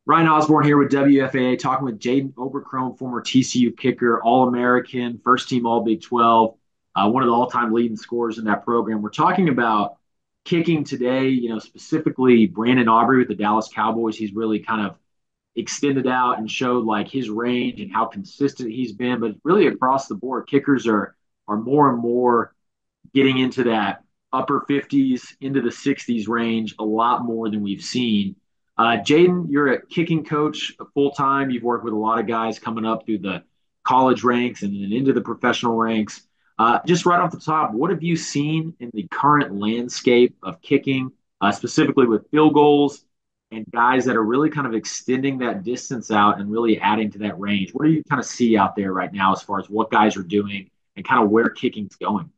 Ryan Osborne here with WFAA, talking with Jaden Oberkrom, former TCU kicker, All-American, first team All Big 12, one of the all-time leading scorers in that program. We're talking about kicking today, specifically Brandon Aubrey with the Dallas Cowboys. He's really kind of extended out and showed like his range and how consistent he's been, but really across the board, kickers are more and more getting into that upper 50s into the 60s range a lot more than we've seen. Jaden, you're a kicking coach full time. You've worked with a lot of guys coming up through the college ranks and then into the professional ranks. Just right off the top, what have you seen in the current landscape of kicking, specifically with field goals and guys that are really kind of extending that distance out and really adding to that range? What do you kind of see out there right now as far as what guys are doing and kind of where kicking's going?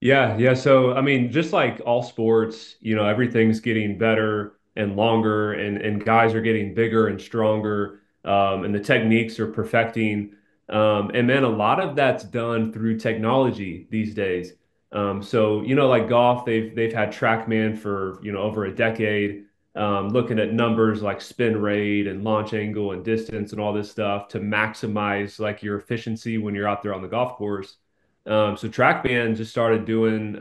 Yeah. So, I mean, just like all sports, everything's getting better and longer, and guys are getting bigger and stronger, and the techniques are perfecting. And man, a lot of that's done through technology these days. So, like golf, they've had TrackMan for, over a decade, looking at numbers like spin rate and launch angle and distance and all this stuff to maximize like your efficiency when you're out there on the golf course. So TrackMan just started doing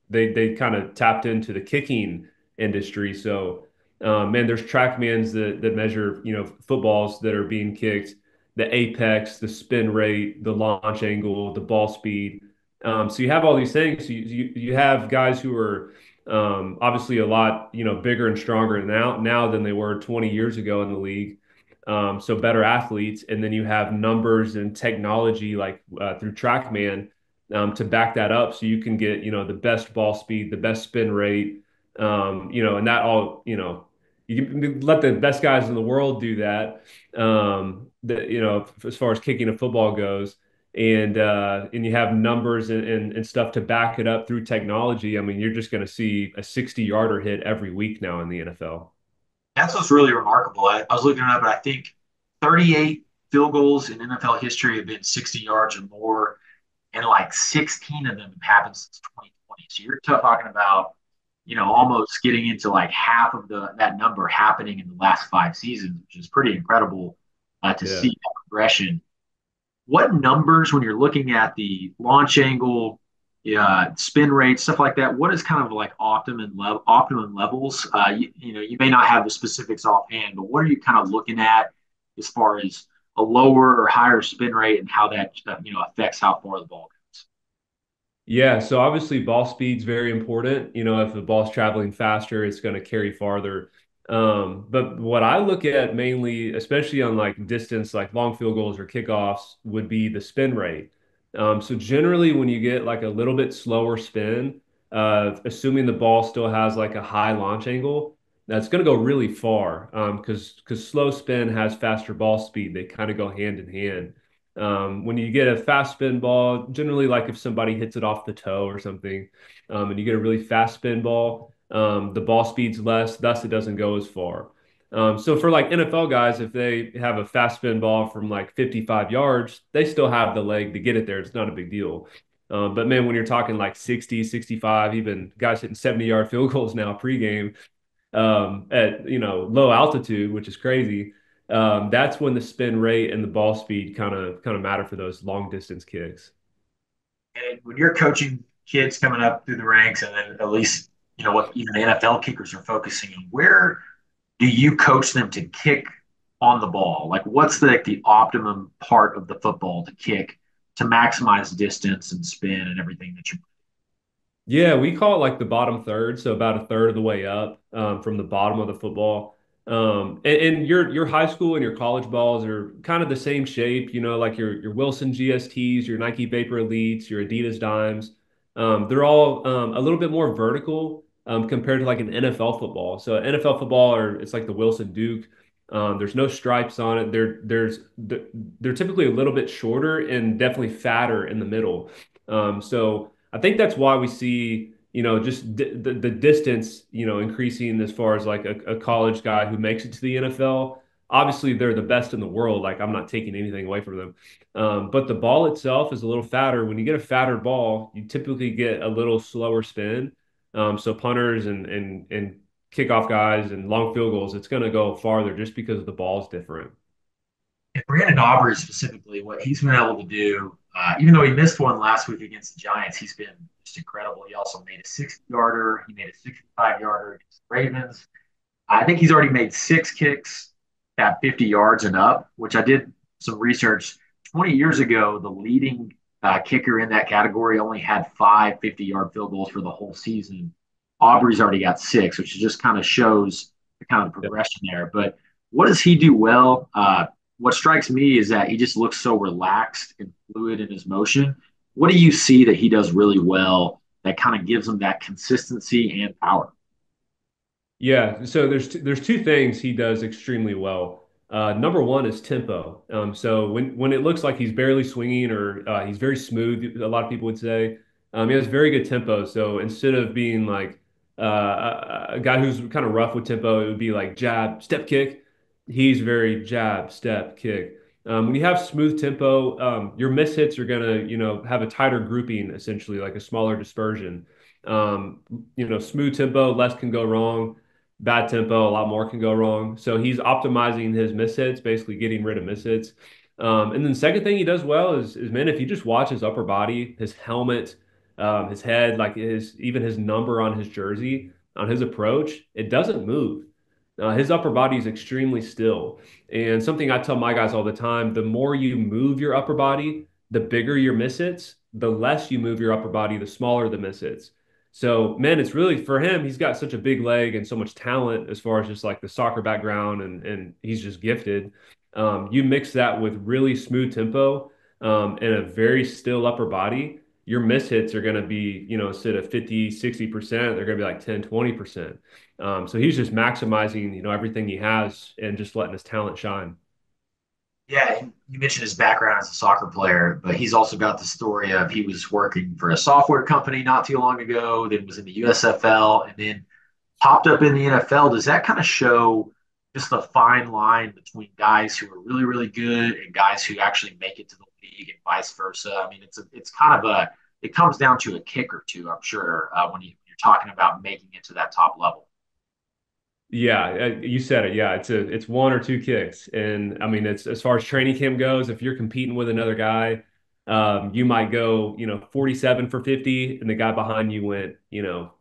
they kind of tapped into the kicking industry. So man, there's TrackMans that measure, footballs that are being kicked, the apex, the spin rate, the launch angle, the ball speed. So you have all these things. You have guys who are obviously a lot, bigger and stronger now than they were 20 years ago in the league. So better athletes, and then you have numbers and technology like through TrackMan to back that up, so you can get the best ball speed, the best spin rate, and that all you can let the best guys in the world do that. As far as kicking a football goes, and you have numbers and stuff to back it up through technology. I mean, you're just going to see a 60-yarder hit every week now in the NFL. That's what's really remarkable. I was looking it up, and I think 38 field goals in NFL history have been 60 yards or more, and like 16 of them have happened since 2020. So you're talking about, almost getting into like half of that number happening in the last 5 seasons, which is pretty incredible to see Yeah. that progression. What numbers, when you're looking at the launch angle, spin rate, stuff like that, what is kind of like optimum levels? You may not have the specifics offhand, but what are you kind of looking at as far as a lower or higher spin rate and how that affects how far the ball goes? Yeah, so obviously ball speed's very important. If the ball's traveling faster, it's going to carry farther. But what I look at mainly, especially on like distance, like long field goals or kickoffs, would be the spin rate. So generally, when you get like a little bit slower spin, assuming the ball still has like a high launch angle, that's going to go really far. Because slow spin has faster ball speed. They kind of go hand in hand. When you get a fast spin ball, generally like if somebody hits it off the toe or something, and you get a really fast spin ball, the ball speed's less, thus it doesn't go as far. So for like NFL guys, if they have a fast spin ball from like 55 yards, they still have the leg to get it there. It's not a big deal. But man, when you're talking like 60, 65, even guys hitting 70-yard field goals now pregame, at low altitude, which is crazy. That's when the spin rate and the ball speed kind of matter for those long distance kicks. And when you're coaching kids coming up through the ranks, and then at least what even the NFL kickers are focusing on, where do you coach them to kick on the ball? Like, what's the optimum part of the football to kick to maximize distance and spin and everything that you? Yeah, we call it like the bottom third, so about a third of the way up from the bottom of the football. And your high school and your college balls are kind of the same shape, like your Wilson GSTs, your Nike Vapor Elites, your Adidas Dimes. They're all a little bit more vertical compared to like an NFL football. So NFL football, or it's like the Wilson Duke. There's no stripes on it. They're typically a little bit shorter and definitely fatter in the middle. So I think that's why we see, just the distance, increasing as far as like a college guy who makes it to the NFL. Obviously, they're the best in the world. Like, I'm not taking anything away from them. But the ball itself is a little fatter. When you get a fatter ball, you typically get a little slower spin. So punters and kickoff guys and long field goals, it's going to go farther just because the ball's different. And Brandon Aubrey specifically, what he's been able to do, even though he missed one last week against the Giants, he's been just incredible. He also made a 60-yarder. He made a 65-yarder against the Ravens. I think he's already made 6 kicks at 50 yards and up, which I did some research. 20 years ago, the leading kicker in that category only had 5 50-yard field goals for the whole season. Aubrey's already got 6, which just kind of shows the kind of progression there. But what does he do well? What strikes me is that he just looks so relaxed and fluid in his motion. What do you see that he does really well that kind of gives him that consistency and power? Yeah, so there's two things he does extremely well. Number one is tempo. So when it looks like he's barely swinging or he's very smooth, a lot of people would say, he has very good tempo. So instead of being like a guy who's kind of rough with tempo, it would be like jab, step, kick. He's very jab, step, kick. When you have smooth tempo, your miss hits are gonna, have a tighter grouping, essentially, like a smaller dispersion. Um, Smooth tempo, less can go wrong. Bad tempo, a lot more can go wrong. So he's optimizing his miss hits, basically getting rid of miss hits. And then the second thing he does well is man, if you just watch his upper body, his helmet, his head, like his even his number on his jersey, on his approach, it doesn't move. His upper body is extremely still. And something I tell my guys all the time, the more you move your upper body, the bigger your miss hits, the less you move your upper body, the smaller the miss hits. So, man, it's really for him, he's got such a big leg and so much talent as far as just like the soccer background and he's just gifted. You mix that with really smooth tempo and a very still upper body, your miss hits are going to be, instead of 50, 60%, they're going to be like 10, 20%. So he's just maximizing, everything he has and just letting his talent shine. Yeah, and you mentioned his background as a soccer player, but he's also got the story of he was working for a software company not too long ago, then was in the USFL, and then popped up in the NFL. Does that kind of show just the fine line between guys who are really, really good and guys who actually make it to the league and vice versa? I mean, it's kind of it comes down to a kick or two, I'm sure, when you're talking about making it to that top level. Yeah, you said it. Yeah, it's one or two kicks, and I mean it's as far as training camp goes. If you're competing with another guy, you might go 47 for 50, and the guy behind you went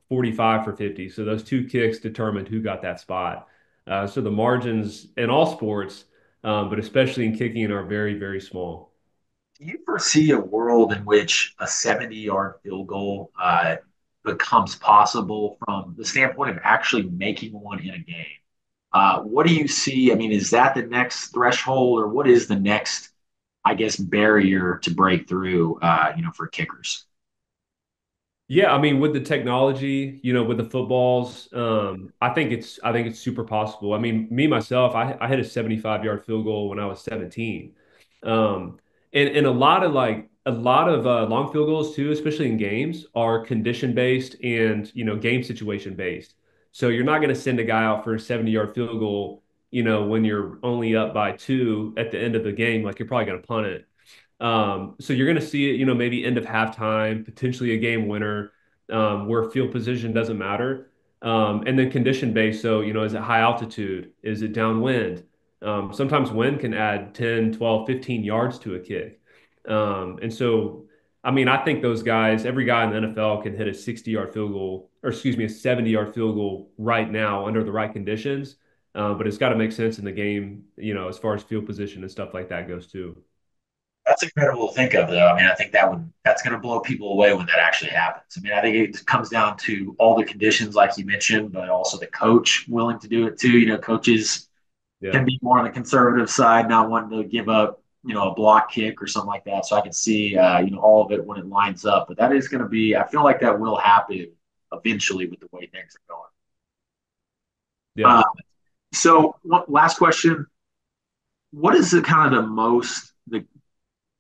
45 for 50. So those two kicks determined who got that spot. So the margins in all sports, but especially in kicking, are very very small. Do you foresee a world in which a 70-yard field goal becomes possible from the standpoint of actually making one in a game? What do you see? I mean, is that the next threshold, or what is the next, I guess, barrier to break through? For kickers. Yeah, I mean, with the technology, with the footballs, I think it's super possible. I mean, me myself, I hit a 75-yard field goal when I was 17. Um, and a lot of long field goals too, especially in games, are condition based and game situation based. So you're not going to send a guy out for a 70-yard field goal, when you're only up by two at the end of the game, like you're probably going to punt it. So you're going to see it, maybe end of halftime, potentially a game winner, where field position doesn't matter. And then condition based. So, is it high altitude? Is it downwind? Sometimes wind can add 10, 12, 15 yards to a kick. And so, I mean, I think those guys, every guy in the NFL can hit a 60-yard field goal, or excuse me, a 70-yard field goal right now under the right conditions. But it's got to make sense in the game, as far as field position and stuff like that goes too. That's incredible to think of, though. I mean, I think that's going to blow people away when that actually happens. I mean, I think it comes down to all the conditions, like you mentioned, but also the coach willing to do it too. Coaches Yeah. can be more on the conservative side, not wanting to give up, a block kick or something like that. So I can see, all of it when it lines up. But that is going to be, I feel like that will happen eventually with the way things are going. Yeah. So last question: what is the kind of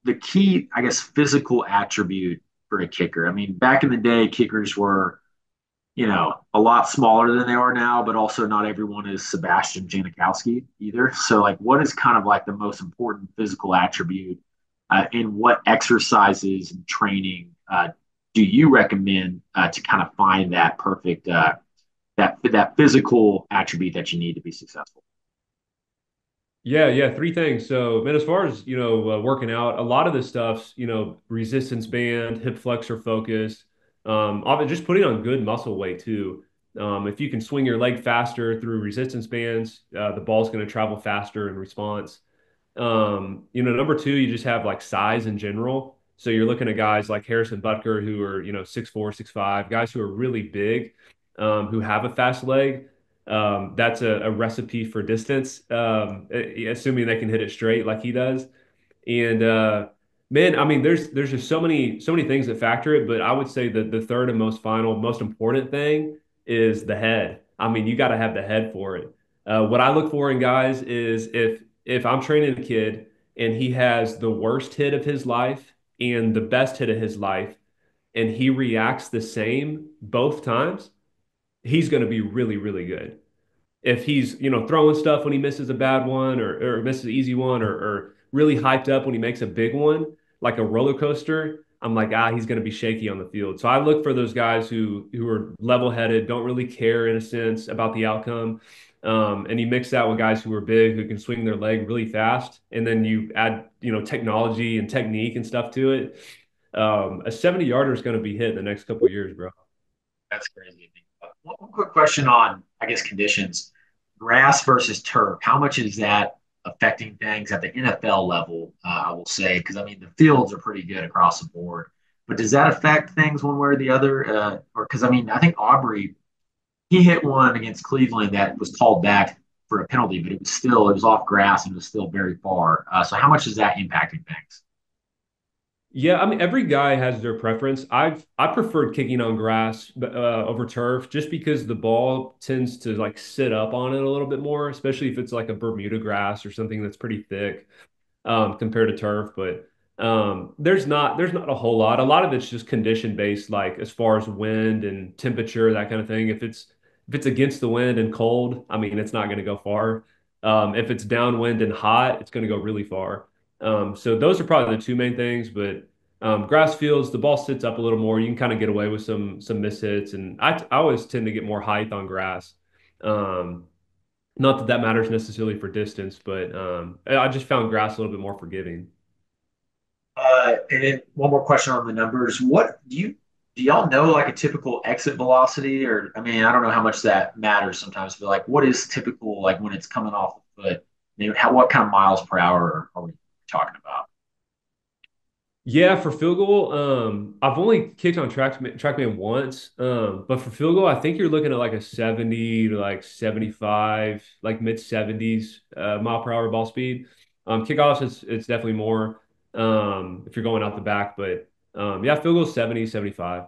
the key, I guess, physical attribute for a kicker? I mean, back in the day, kickers were, a lot smaller than they are now, but also not everyone is Sebastian Janikowski either. So, like, what is kind of like the most important physical attribute, and what exercises and training do you recommend to kind of find that that physical attribute that you need to be successful? Yeah, yeah, three things. So, man, as far as, working out, a lot of this stuff's, resistance band, hip flexor focus, just putting on good muscle weight too. If you can swing your leg faster through resistance bands, the ball's going to travel faster in response. Number two, you just have like size in general. So you're looking at guys like Harrison Butker who are, 6'4", 6'5", guys who are really big, who have a fast leg. That's a recipe for distance, assuming they can hit it straight like he does. And man, I mean, there's just so many things that factor it, but I would say that the third and most final, most important thing is the head. I mean, you got to have the head for it. What I look for in guys is if I'm training a kid and he has the worst hit of his life and the best hit of his life, and he reacts the same both times, he's going to be really, really good. If he's, throwing stuff when he misses a bad one or misses an easy one or really hyped up when he makes a big one, like a roller coaster, I'm like, he's going to be shaky on the field. So I look for those guys who are level-headed, don't really care in a sense about the outcome. And you mix that with guys who are big, who can swing their leg really fast, and then you add, technology and technique and stuff to it. A 70 yarder is going to be hit in the next couple of years, bro. That's crazy to think about. One quick question on, I guess, conditions. Grass versus turf. How much is that affecting things at the NFL level? I will say, because I mean, the fields are pretty good across the board. But does that affect things one way or the other? Or because I mean, I think Aubrey he hit one against Cleveland that was called back for a penalty, but it was off grass and it was still very far. So how much is that impacting things? Yeah, I mean every guy has their preference. I preferred kicking on grass over turf just because the ball tends to like sit up on it a little bit more, especially if it's like a Bermuda grass or something that's pretty thick compared to turf. But there's not a whole lot. A lot of it's just condition based, like as far as wind and temperature, that kind of thing. If it's against the wind and cold, I mean it's not going to go far. If it's downwind and hot, it's going to go really far. So those are probably the two main things. But grass fields, the ball sits up a little more. You can kind of get away with some mishits, and I always tend to get more height on grass. Um, Not that that matters necessarily for distance, but I just found grass a little bit more forgiving. And then one more question on the numbers. What do y'all know like a typical exit velocity? Or I mean, I don't know how much that matters sometimes, but like what is typical like when it's coming off the foot? What kind of miles per hour are we talking about? Yeah, for field goal, I've only kicked on TrackMan once, but for field goal, I think you're looking at like a 70 to like 75, like mid 70s mile per hour ball speed. Kickoffs, it's definitely more if you're going out the back, but yeah, field goal 70, 75.